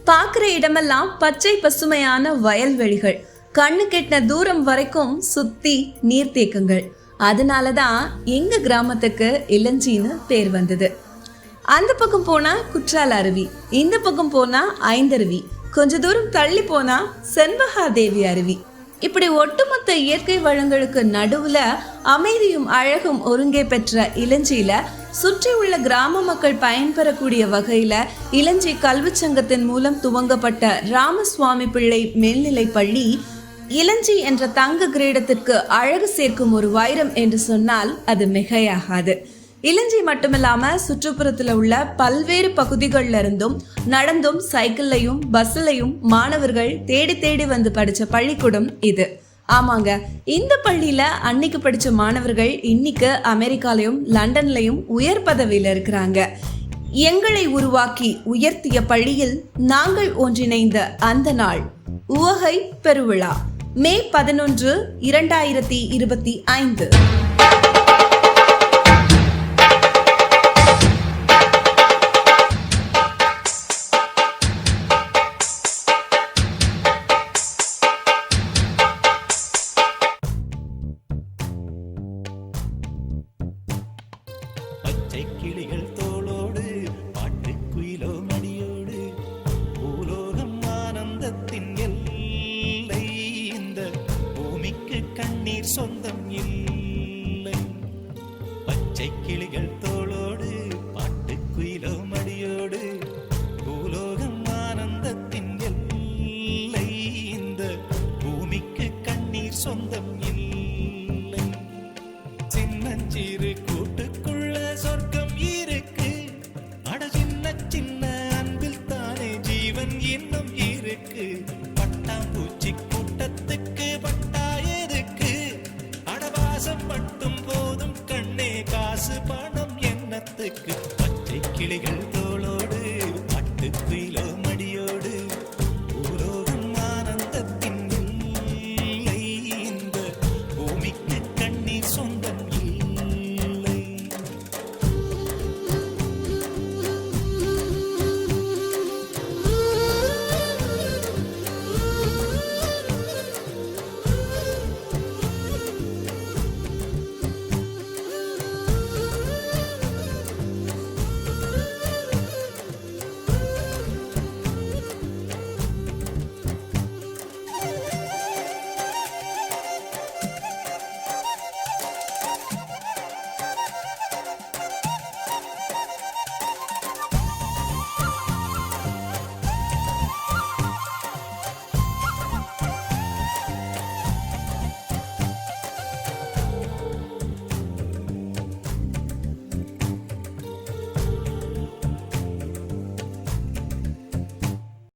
பார்க்குற இடமெல்லாம் பச்சை பசுமையான வயல்வெளிகள், கண்ணு கெட்டின தூரம் வரைக்கும் சுத்தி நீர்த்தேக்கங்கள். அதனாலதான் எங்க கிராமத்துக்கு இளஞ்சின்னு பேர் வந்தது. அந்த பக்கம் போனா குற்றால அருவி, இந்த பக்கம் போனா ஐந்தருவி, கொஞ்ச தூரம் தள்ளி போனா செண்பகாதேவி அருவி. இப்படி ஒட்டுமொத்த இயற்கை வளங்களுக்கு நடுவுல அமைதியும் அழகும் ஒருங்கே பெற்ற இளஞ்சியில சுற்றி உள்ள கிராம மக்கள் பயன்பெறக்கூடிய வகையில இளஞ்சி கல்வி சங்கத்தின் மூலம் துவங்கப்பட்ட ராமசுவாமி பிள்ளை மேல்நிலை பள்ளி இளஞ்சி என்ற தங்க கிரீடத்திற்கு அழகு சேர்க்கும் ஒரு வைரம் என்று சொன்னால் அது மிகையாகாது. இளஞ்சி மட்டுமில்லாம சுற்றுப்புறத்துல உள்ள பல்வேறு பகுதிகள்ல இருந்தும் நடந்தும் சைக்கிள்லையும் பஸ்லையும் மாணவர்கள் தேடி தேடி வந்து படிச்ச பள்ளிக்கூடம் இது. ஆமாங்க, இந்த பள்ளியில அன்னைக்கு படிச்ச மாணவர்கள் இன்னைக்கு அமெரிக்காலையும் லண்டன்லையும் உயர் பதவியில இருக்கிறாங்க. எங்களை உருவாக்கி உயர்த்திய பள்ளியில் நாங்கள் ஒன்றிணைந்த அந்த நாள் உவகை பெருவிழா மே 11, 2025. கிளிகள் தோளோடு பாட்டுக்குயிலோ மடியோடு பூலோகம் ஆனந்தத்தின் எல்லை. இந்த பூமிக்கு கண்ணீர் சொந்தம் இல்லை. பச்சை கிளிகள் தோளோடு பாட்டுக்குயிலோ மடியோடு பூலோகம் ஆனந்தத்தின் எல்லை. இந்த பூமிக்கு கண்ணீர் சொந்தம் இல்லை. சின்னஞ்சிறு கூட்டுக்குள்ள சொர்க்கம் இருக்கு. அட சின்ன சின்ன அன்பில் தானே ஜீவன் இன்னும் இருக்கு.